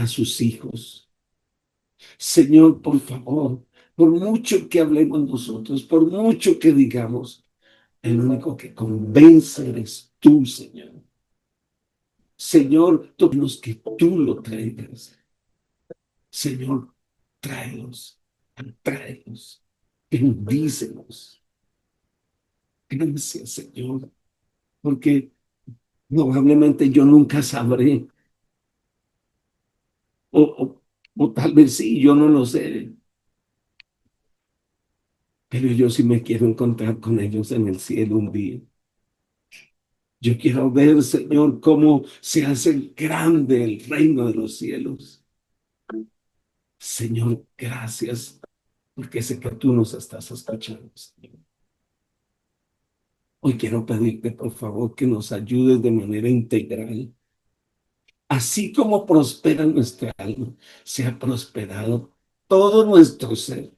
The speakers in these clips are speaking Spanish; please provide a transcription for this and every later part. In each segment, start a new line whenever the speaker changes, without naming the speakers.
a sus hijos. Señor, por favor, por mucho que hablemos nosotros, por mucho que digamos, el único que convence eres tú, Señor. Señor, todos que tú lo traigas. Señor, tráelos, tráelos, bendícenos. Gracias, Señor, porque probablemente yo nunca sabré, o, o, o tal vez sí, yo no lo sé, pero yo sí me quiero encontrar con ellos en el cielo un día. Yo quiero ver, Señor, cómo se hace grande el reino de los cielos. Señor, gracias, porque sé que tú nos estás escuchando, Señor. Hoy quiero pedirte, por favor, que nos ayudes de manera integral. Así como prospera nuestra alma, sea prosperado todo nuestro ser.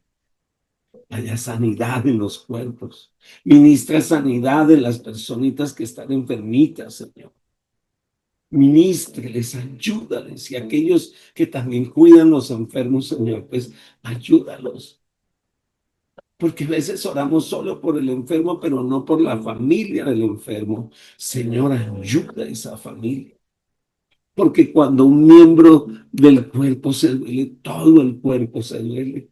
Haya sanidad en los cuerpos. Ministra sanidad en las personitas que están enfermitas, Señor. Ministreles, ayúdales. Y aquellos que también cuidan los enfermos, Señor, pues ayúdalos. Porque a veces oramos solo por el enfermo, pero no por la familia del enfermo. Señor, ayuda a esa familia. Porque cuando un miembro del cuerpo se duele, todo el cuerpo se duele.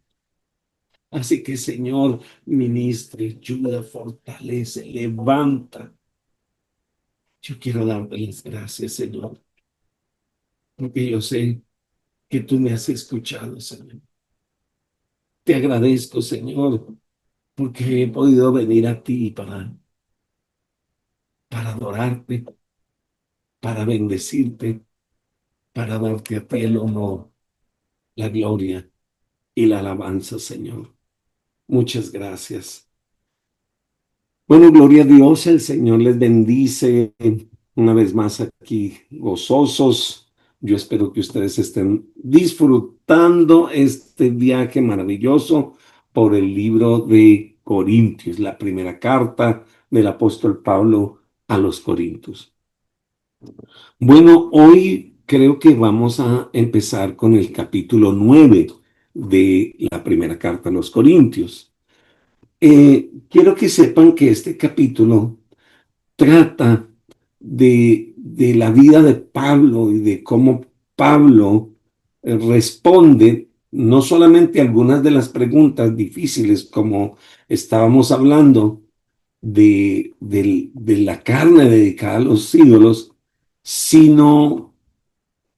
Así que, Señor, ministre, ayuda, fortalece, levanta. Yo quiero darte las gracias, Señor, porque yo sé que tú me has escuchado, Señor. Te agradezco, Señor, porque he podido venir a ti para adorarte, para bendecirte, para darte a ti el honor, la gloria y la alabanza, Señor. Muchas gracias. Bueno, gloria a Dios, el Señor les bendice una vez más aquí, gozosos. Yo espero que ustedes estén disfrutando este viaje maravilloso por el libro de Corintios, la primera carta del apóstol Pablo a los Corintios. Bueno, hoy creo que vamos a empezar con el capítulo 9 de la primera carta a los Corintios. Quiero que sepan que este capítulo trata de la vida de Pablo y de cómo Pablo responde no solamente a algunas de las preguntas difíciles, como estábamos hablando de la carne dedicada a los ídolos, sino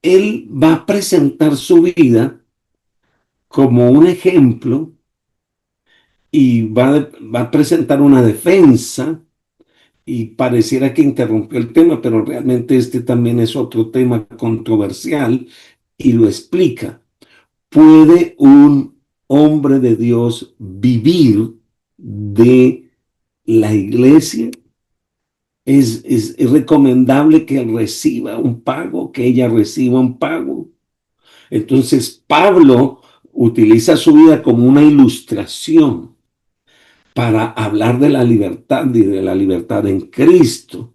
él va a presentar su vida como un ejemplo y va a presentar una defensa y pareciera que interrumpió el tema, pero realmente este también es otro tema controversial y lo explica. ¿Puede un hombre de Dios vivir de la iglesia? ¿Es recomendable que él reciba un pago, que ella reciba un pago? Entonces Pablo utiliza su vida como una ilustración para hablar de la libertad y de la libertad en Cristo.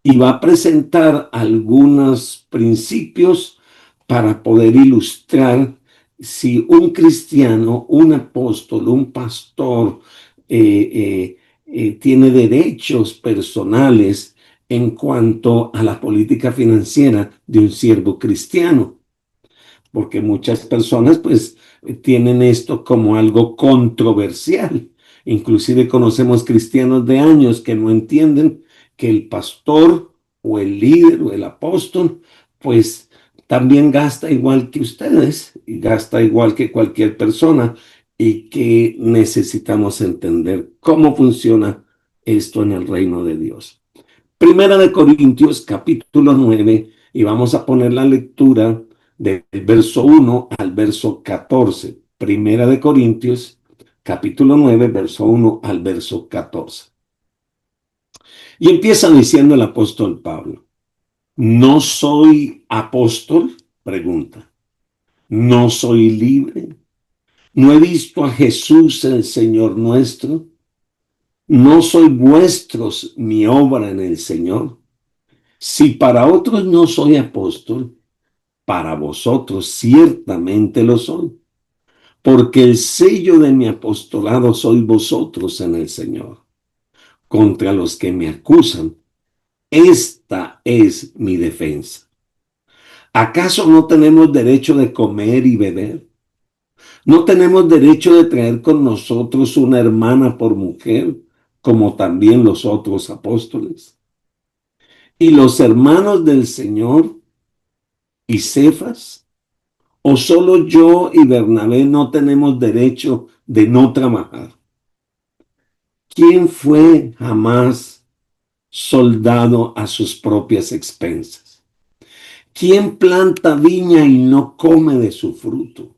Y va a presentar algunos principios para poder ilustrar si un cristiano, un apóstol, un pastor tiene derechos personales en cuanto a la política financiera de un siervo cristiano, porque muchas personas pues tienen esto como algo controversial. Inclusive conocemos cristianos de años que no entienden que el pastor o el líder o el apóstol pues también gasta igual que ustedes y gasta igual que cualquier persona y que necesitamos entender cómo funciona esto en el reino de Dios. Primera de Corintios, capítulo 9, y vamos a poner la lectura del verso 1 al verso 14. Primera de Corintios, capítulo 9, verso 1 al verso 14. Y empieza diciendo el apóstol Pablo, ¿no soy apóstol? Pregunta. ¿No soy libre? ¿No he visto a Jesús el Señor nuestro? ¿No soy vuestros mi obra en el Señor? Si para otros no soy apóstol, para vosotros ciertamente lo soy, porque el sello de mi apostolado sois vosotros en el Señor. Contra los que me acusan, esta es mi defensa. ¿Acaso no tenemos derecho de comer y beber? ¿No tenemos derecho de traer con nosotros una hermana por mujer, como también los otros apóstoles? ¿Y los hermanos del Señor y Cefas? ¿O solo yo y Bernabé no tenemos derecho de no trabajar? ¿Quién fue jamás soldado a sus propias expensas? ¿Quién planta viña y no come de su fruto?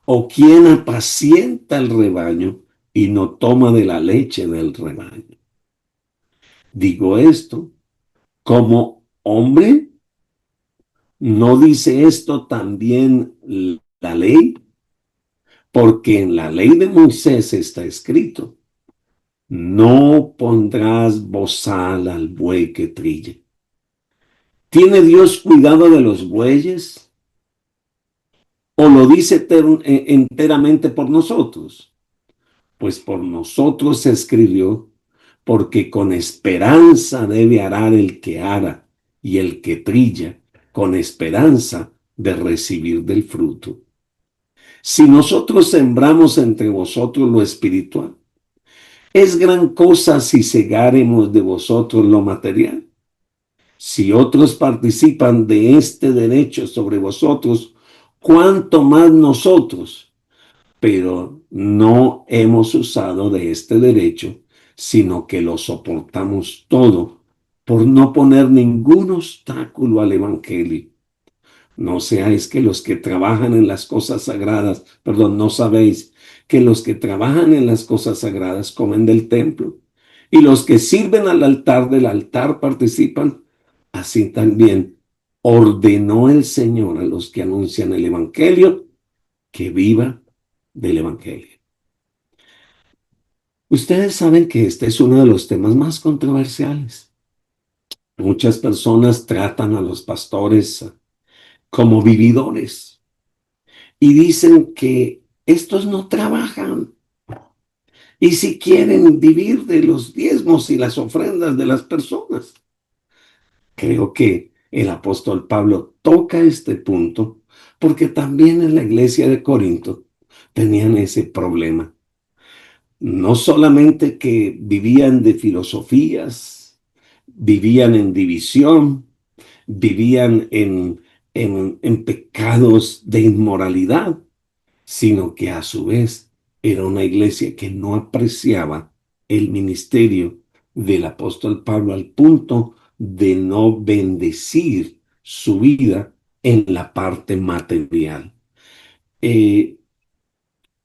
¿O quién apacienta el rebaño y no toma de la leche del rebaño? Digo esto como hombre. ¿No dice esto también la ley? Porque en la ley de Moisés está escrito: no pondrás bozal al buey que trille. ¿Tiene Dios cuidado de los bueyes? ¿O lo dice enteramente por nosotros? Pues por nosotros se escribió, porque con esperanza debe arar el que ara, y el que trilla, con esperanza de recibir del fruto. Si nosotros sembramos entre vosotros lo espiritual, es gran cosa si segáremos de vosotros lo material. Si otros participan de este derecho sobre vosotros, cuánto más nosotros. Pero no hemos usado de este derecho, sino que lo soportamos todo por no poner ningún obstáculo al evangelio. No seáis que los que trabajan en las cosas sagradas, perdón, no sabéis que los que trabajan en las cosas sagradas comen del templo, y los que sirven al altar del altar participan. Así también ordenó el Señor a los que anuncian el evangelio que viva del evangelio. Ustedes saben que este es uno de los temas más controversiales. Muchas personas tratan a los pastores como vividores y dicen que estos no trabajan, y si quieren vivir de los diezmos y las ofrendas de las personas. Creo que el apóstol Pablo toca este punto porque también en la iglesia de Corinto tenían ese problema. No solamente que vivían de filosofías, vivían en división, vivían en pecados de inmoralidad, sino que a su vez era una iglesia que no apreciaba el ministerio del apóstol Pablo al punto de no bendecir su vida en la parte material. Eh,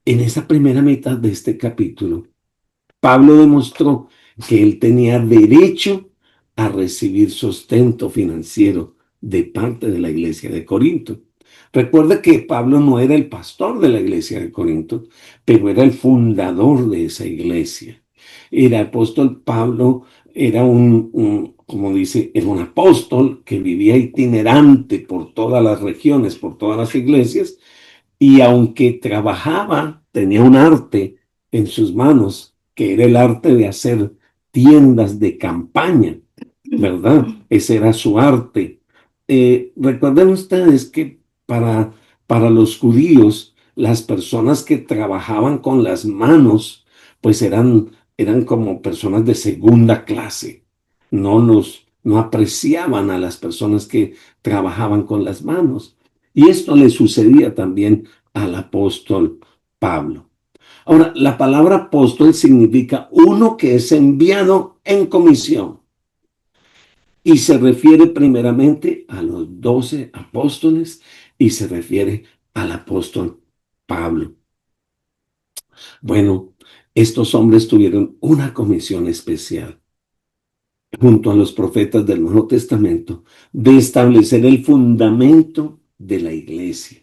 en esa primera mitad de este capítulo, Pablo demostró que él tenía derecho a recibir sustento financiero de parte de la iglesia de Corinto. Recuerda que Pablo no era el pastor de la iglesia de Corinto, pero era el fundador de esa iglesia. El apóstol Pablo era como dice, era un apóstol que vivía itinerante por todas las regiones, por todas las iglesias, y aunque trabajaba, tenía un arte en sus manos, que era el arte de hacer tiendas de campaña, ¿verdad? Ese era su arte. Recuerden ustedes que para los judíos, las personas que trabajaban con las manos, pues eran como personas de segunda clase. No apreciaban a las personas que trabajaban con las manos. Y esto le sucedía también al apóstol Pablo. Ahora, la palabra apóstol significa uno que es enviado en comisión y se refiere primeramente a los 12 apóstoles y se refiere al apóstol Pablo. Bueno, estos hombres tuvieron una comisión especial junto a los profetas del Nuevo Testamento de establecer el fundamento de la iglesia.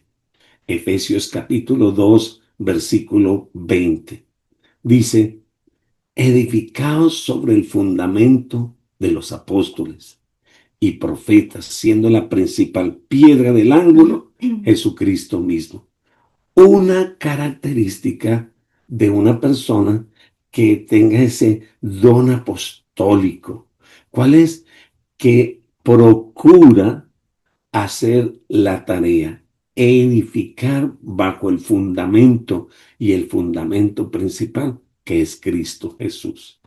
Efesios capítulo 2, versículo 20. Dice: edificaos sobre el fundamento de los apóstoles y profetas, siendo la principal piedra del ángulo Jesucristo mismo. Una característica de una persona que tenga ese don apostólico, ¿cuál es? Que procura hacer la tarea, edificar bajo el fundamento y el fundamento principal, que es Cristo Jesús.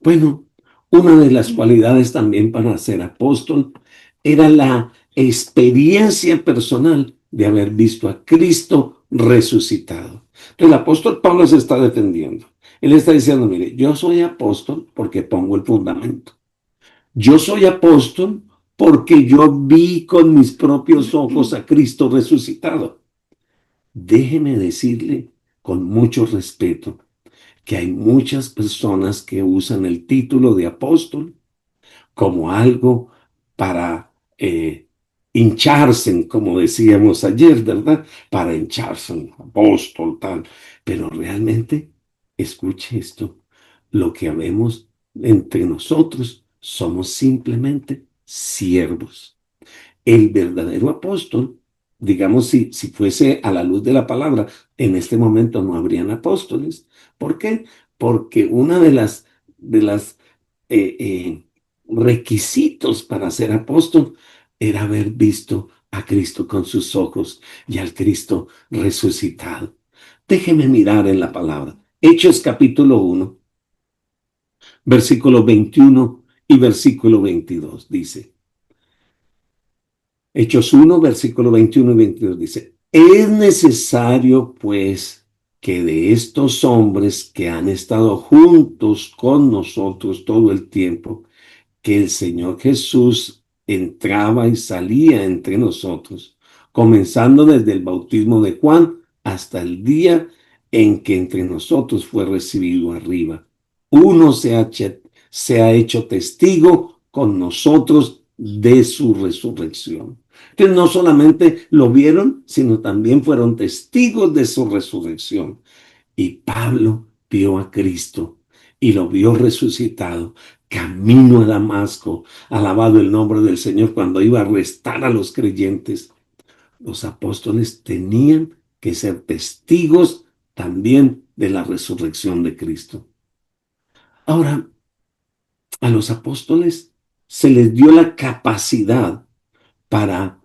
Bueno, una de las cualidades también para ser apóstol era la experiencia personal de haber visto a Cristo resucitado. Entonces, el apóstol Pablo se está defendiendo. Él está diciendo, mire, yo soy apóstol porque pongo el fundamento. Yo soy apóstol porque yo vi con mis propios ojos a Cristo resucitado. Déjeme decirle con mucho respeto que hay muchas personas que usan el título de apóstol como algo para hincharse, como decíamos ayer, ¿verdad? Para hincharse, apóstol, tal. Pero realmente, escuche esto, lo que habemos entre nosotros somos simplemente siervos. El verdadero apóstol, digamos, si fuese a la luz de la palabra, en este momento no habrían apóstoles. ¿Por qué? Porque una de las eh, eh, requisitos para ser apóstol era haber visto a Cristo con sus ojos y al Cristo resucitado. Déjeme mirar en la palabra. Hechos capítulo 1, versículo 21 y versículo 22 dice. Hechos 1, versículo 21 y 22 dice, es necesario pues que de estos hombres que han estado juntos con nosotros todo el tiempo, que el Señor Jesús entraba y salía entre nosotros, comenzando desde el bautismo de Juan hasta el día en que entre nosotros fue recibido arriba. Uno se ha hecho testigo con nosotros de su resurrección. Entonces no solamente lo vieron, sino también fueron testigos de su resurrección. Y Pablo vio a Cristo y lo vio resucitado, camino a Damasco, alabado el nombre del Señor, cuando iba a arrestar a los creyentes. Los apóstoles tenían que ser testigos también de la resurrección de Cristo. Ahora, a los apóstoles se les dio la capacidad para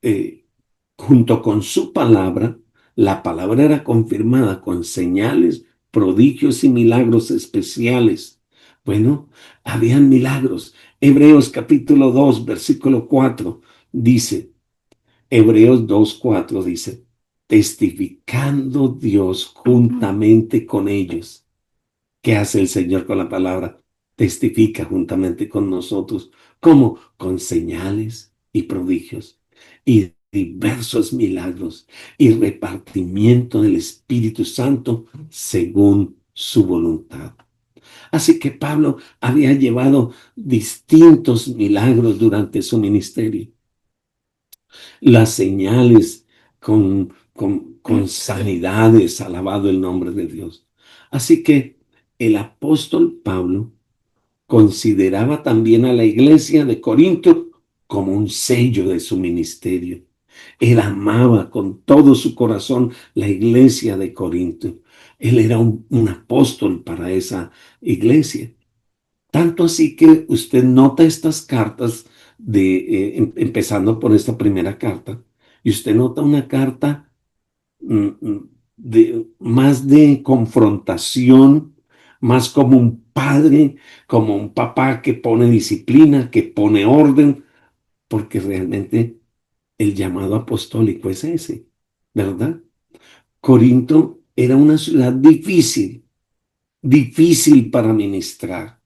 eh, junto con su palabra, la palabra era confirmada con señales, prodigios y milagros especiales. Bueno, habían milagros. Hebreos capítulo 2, versículo 4 dice, Hebreos 2, 4 dice, testificando Dios juntamente con ellos. ¿Qué hace el Señor con la palabra? Testifica juntamente con nosotros. ¿Cómo? Con señales y prodigios y diversos milagros y repartimiento del Espíritu Santo según su voluntad. Así que Pablo había llevado distintos milagros durante su ministerio. Las señales con sanidades, alabado el nombre de Dios. Así que el apóstol Pablo consideraba también a la iglesia de Corinto como un sello de su ministerio. Él amaba con todo su corazón la iglesia de Corinto. Él era un apóstol para esa iglesia. Tanto así que usted nota estas cartas empezando por esta primera carta, y usted nota una carta más de confrontación, más como un padre, como un papá que pone disciplina, que pone orden, porque realmente el llamado apostólico es ese, ¿verdad? Corinto era una ciudad difícil, difícil para ministrar.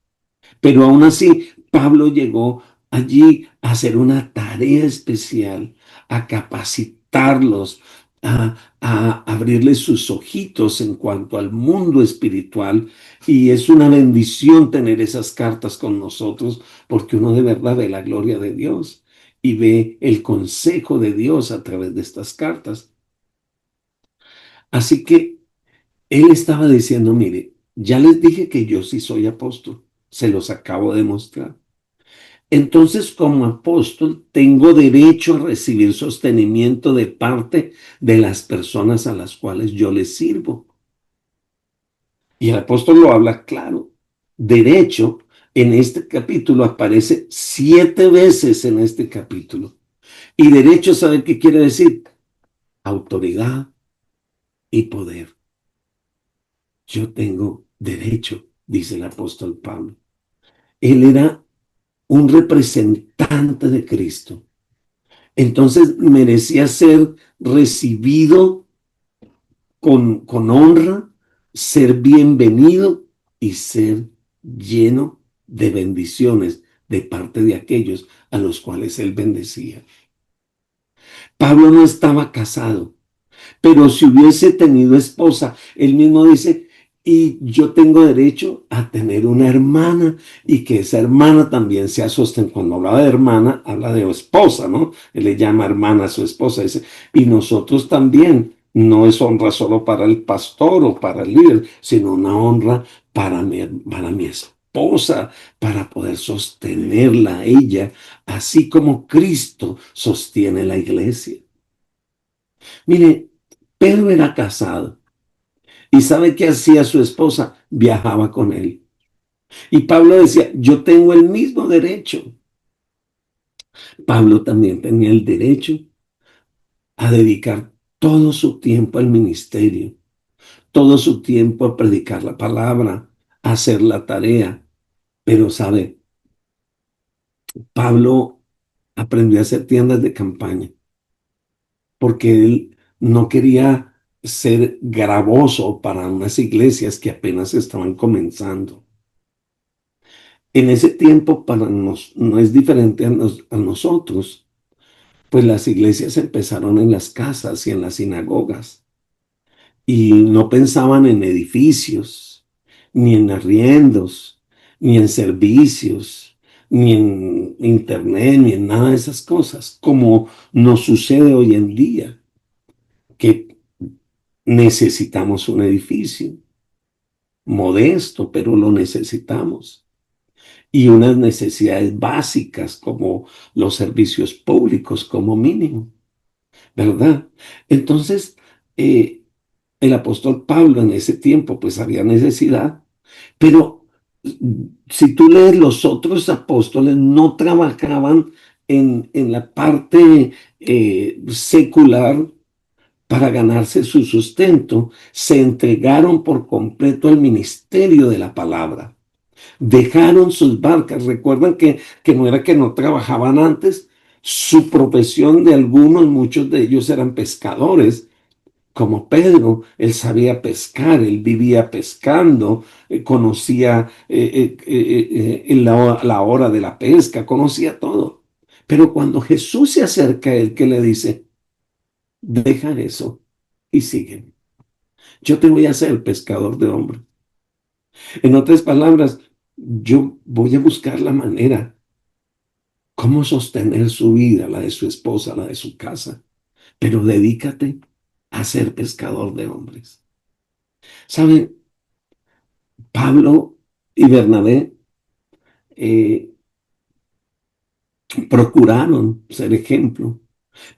Pero aún así, Pablo llegó allí a hacer una tarea especial, a capacitarlos, a abrirles sus ojitos en cuanto al mundo espiritual. Y es una bendición tener esas cartas con nosotros, porque uno de verdad ve la gloria de Dios y ve el consejo de Dios a través de estas cartas. Así que él estaba diciendo, mire, ya les dije que yo sí soy apóstol, se los acabo de mostrar. Entonces, como apóstol, tengo derecho a recibir sostenimiento de parte de las personas a las cuales yo les sirvo. Y el apóstol lo habla claro. Derecho en este capítulo aparece 7 veces en este capítulo. Y derecho, ¿sabe qué quiere decir? Autoridad y poder. Yo tengo derecho, dice el apóstol Pablo. Él era un representante de Cristo. Entonces merecía ser recibido con honra, ser bienvenido y ser lleno de bendiciones de parte de aquellos a los cuales él bendecía. Pablo no estaba casado, pero si hubiese tenido esposa, él mismo dice, y yo tengo derecho a tener una hermana y que esa hermana también sea sostenida. Cuando hablaba de hermana, habla de esposa, ¿no? Él le llama hermana a su esposa, dice, y nosotros también. No es honra solo para el pastor o para el líder, sino una honra para mi esposa, para poder sostenerla a ella, así como Cristo sostiene la iglesia. Mire, Pedro era casado y ¿sabe qué hacía su esposa? Viajaba con él. Y Pablo decía, yo tengo el mismo derecho. Pablo también tenía el derecho a dedicar todo su tiempo al ministerio, todo su tiempo a predicar la palabra, a hacer la tarea. Pero, ¿sabe? Pablo aprendió a hacer tiendas de campaña porque él no quería ser gravoso para unas iglesias que apenas estaban comenzando. En ese tiempo para nos, no es diferente a nosotros, pues las iglesias empezaron en las casas y en las sinagogas y no pensaban en edificios, ni en arriendos, ni en servicios, ni en internet, ni en nada de esas cosas, como nos sucede hoy en día, que necesitamos un edificio modesto, pero lo necesitamos. Y unas necesidades básicas como los servicios públicos como mínimo, ¿verdad? Entonces, eh, el apóstol Pablo en ese tiempo pues había necesidad, pero si tú lees los otros apóstoles no trabajaban en la parte secular para ganarse su sustento, se entregaron por completo al ministerio de la palabra. Dejaron sus barcas. Recuerdan que no era que no trabajaban antes. Su profesión de algunos, muchos de ellos eran pescadores, como Pedro. Él sabía pescar, él vivía pescando, conocía la hora de la pesca, conocía todo. Pero cuando Jesús se acerca a él, ¿qué le dice? Deja eso y sigue. Yo te voy a hacer pescador de hombres. En otras palabras, yo voy a buscar la manera cómo sostener su vida, la de su esposa, la de su casa, pero dedícate a ser pescador de hombres. ¿Saben? Pablo y Bernabé eh, procuraron ser ejemplo,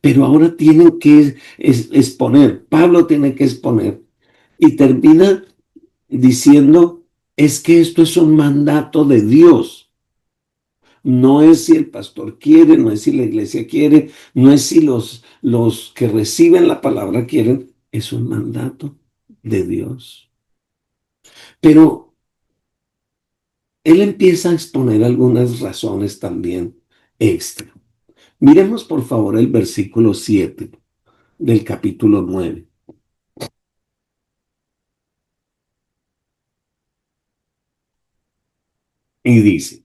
pero ahora tienen que exponer, Pablo tiene que exponer y termina diciendo, es que esto es un mandato de Dios. No es si el pastor quiere, no es si la iglesia quiere, no es si los que reciben la palabra quieren, es un mandato de Dios. Pero él empieza a exponer algunas razones también extra. Miremos por favor el versículo 7 del capítulo 9 y dice,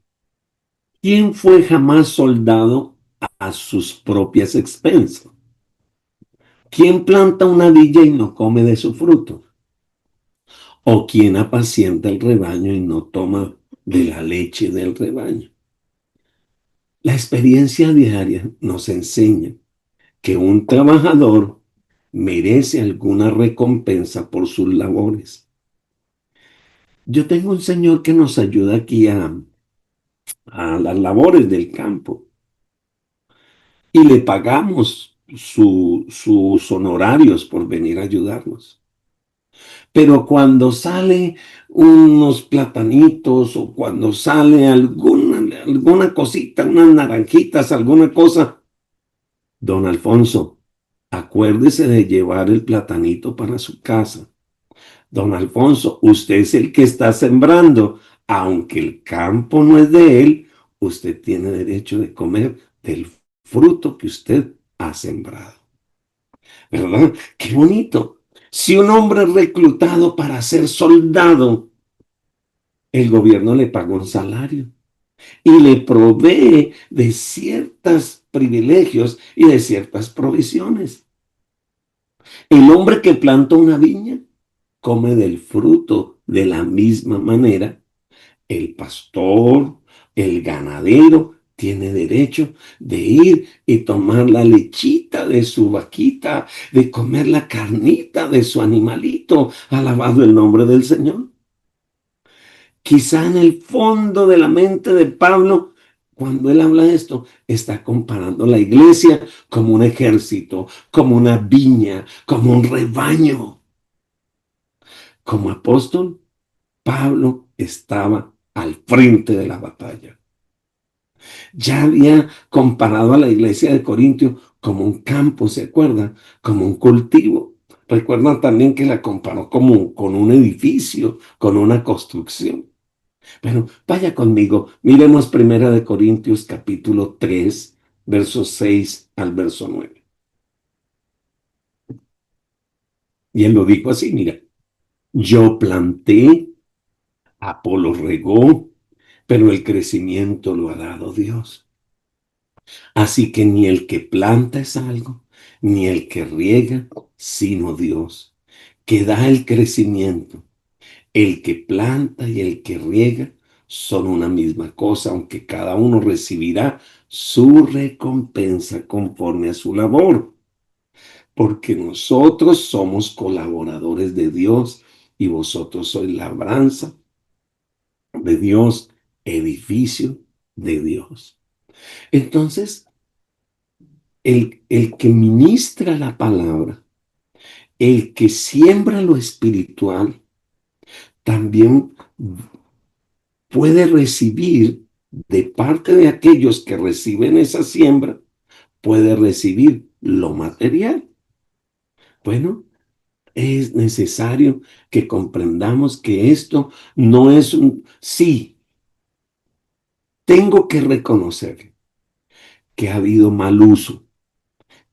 ¿quién fue jamás soldado a sus propias expensas? ¿Quién planta una villa y no come de su fruto? ¿O quién apacienta el rebaño y no toma de la leche del rebaño? La experiencia diaria nos enseña que un trabajador merece alguna recompensa por sus labores. Yo tengo un señor que nos ayuda aquí a las labores del campo y le pagamos sus honorarios por venir a ayudarnos. Pero cuando sale unos platanitos o cuando sale alguna cosita, unas naranjitas, alguna cosa, don Alfonso, acuérdese de llevar el platanito para su casa. Don Alfonso, usted es el que está sembrando. Aunque el campo no es de él, usted tiene derecho de comer del fruto que usted ha sembrado. ¿Verdad? Qué bonito. Si un hombre es reclutado para ser soldado, el gobierno le paga un salario y le provee de ciertos privilegios y de ciertas provisiones. El hombre que planta una viña come del fruto de la misma manera. El pastor, el ganadero, tiene derecho de ir y tomar la lechita de su vaquita, de comer la carnita de su animalito, alabado el nombre del Señor. Quizá en el fondo de la mente de Pablo, cuando él habla de esto, está comparando la iglesia como un ejército, como una viña, como un rebaño. Como apóstol, Pablo estaba al frente de la batalla. Ya había comparado a la iglesia de Corintio como un campo, ¿se acuerdan? Como un cultivo. Recuerdan también que la comparó como con un edificio, con una construcción. Pero vaya conmigo, miremos Primera de Corintios capítulo 3, versos 6 al verso 9. Y él lo dijo así, mira, yo planté, Apolo regó, pero el crecimiento lo ha dado Dios. Así que ni el que planta es algo, ni el que riega, sino Dios, que da el crecimiento. El que planta y el que riega son una misma cosa, aunque cada uno recibirá su recompensa conforme a su labor, porque nosotros somos colaboradores de Dios y vosotros sois labranza de Dios, edificio de Dios. Entonces, el que ministra la palabra, el que siembra lo espiritual, también puede recibir de parte de aquellos que reciben esa siembra, puede recibir lo material. Bueno, es necesario que comprendamos que esto no es un sí. Tengo que reconocer que ha habido mal uso,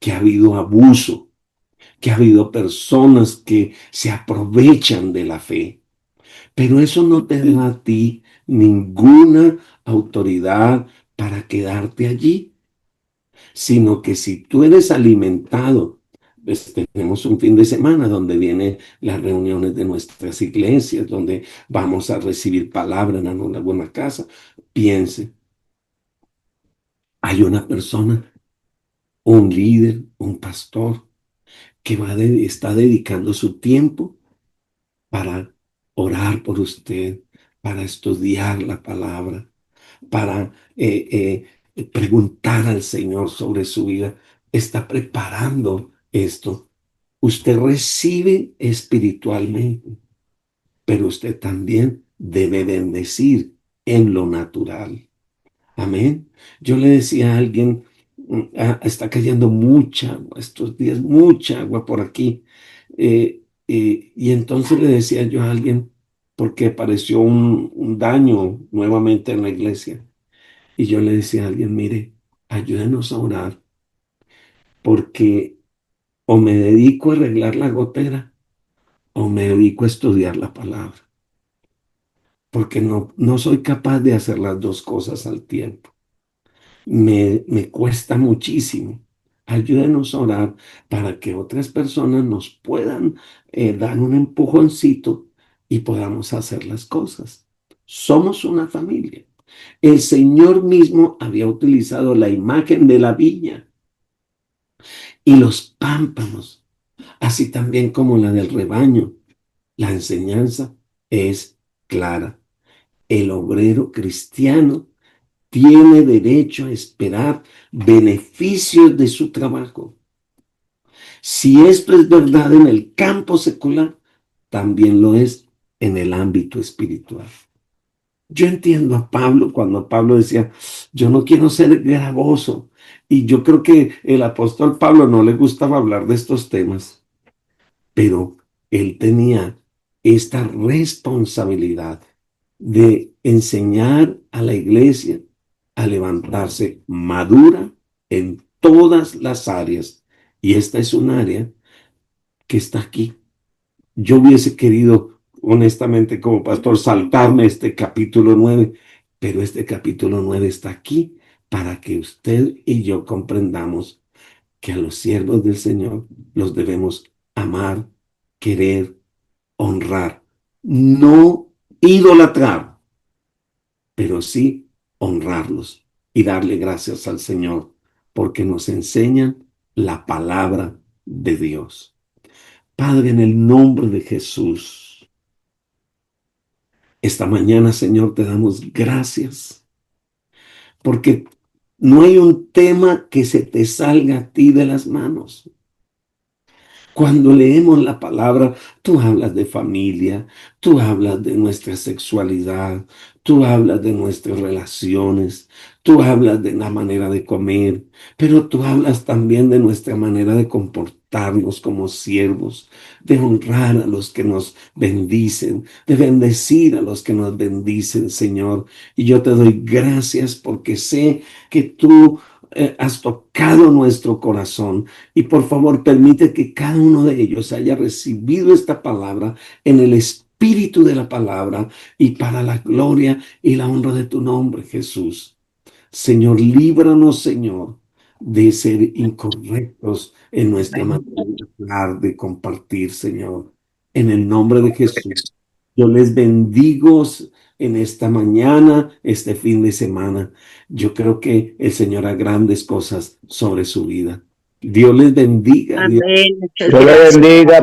que ha habido abuso, que ha habido personas que se aprovechan de la fe. Pero eso no te da a ti ninguna autoridad para quedarte allí, sino que si tú eres alimentado, pues tenemos un fin de semana donde vienen las reuniones de nuestras iglesias, donde vamos a recibir palabra en una buena casa, piense, hay una persona, un líder, un pastor, que está dedicando su tiempo para orar por usted, para estudiar la palabra, para preguntar al Señor sobre su vida. Está preparando esto. Usted recibe espiritualmente, pero usted también debe bendecir en lo natural. Amén. Yo le decía a alguien, está cayendo mucha agua estos días, mucha agua por aquí. Y entonces le decía yo a alguien, porque apareció un daño nuevamente en la iglesia. Y yo le decía a alguien, mire, ayúdenos a orar, porque o me dedico a arreglar la gotera o me dedico a estudiar la palabra, porque no soy capaz de hacer las dos cosas al tiempo. Me cuesta muchísimo. Ayúdenos a orar para que otras personas nos puedan dar un empujoncito y podamos hacer las cosas. Somos una familia. El Señor mismo había utilizado la imagen de la viña y los pámpanos, así también como la del rebaño. La enseñanza es clara. El obrero cristiano tiene derecho a esperar beneficios de su trabajo. Si esto es verdad en el campo secular, también lo es en el ámbito espiritual. Yo entiendo a Pablo cuando Pablo decía, yo no quiero ser gravoso. Y yo creo que el apóstol Pablo no le gustaba hablar de estos temas, pero él tenía esta responsabilidad de enseñar a la iglesia a levantarse madura en todas las áreas. Y esta es un área que está aquí. Yo hubiese querido, honestamente, como pastor, saltarme este capítulo 9, pero este capítulo 9 está aquí para que usted y yo comprendamos que a los siervos del Señor los debemos amar, querer, honrar, no idolatrar, pero sí honrarlos y darle gracias al Señor porque nos enseñan la palabra de Dios. Padre, en el nombre de Jesús, esta mañana, Señor, te damos gracias porque no hay un tema que se te salga a ti de las manos. Cuando leemos la palabra, tú hablas de familia, tú hablas de nuestra sexualidad, tú hablas de nuestras relaciones, tú hablas de la manera de comer, pero tú hablas también de nuestra manera de comportarnos como siervos, de honrar a los que nos bendicen, de bendecir a los que nos bendicen, Señor. Y yo te doy gracias porque sé que tú has tocado nuestro corazón. Y por favor, permite que cada uno de ellos haya recibido esta palabra en el espíritu de la palabra y para la gloria y la honra de tu nombre, Jesús. Señor, líbranos, Señor, de ser incorrectos en nuestra manera de hablar, de compartir, Señor. En el nombre de Jesús, yo les bendigo en esta mañana, este fin de semana. Yo creo que el Señor hará grandes cosas sobre su vida. Dios les bendiga. Dios
Amén. Muchas
Dios le
gracias.
bendiga.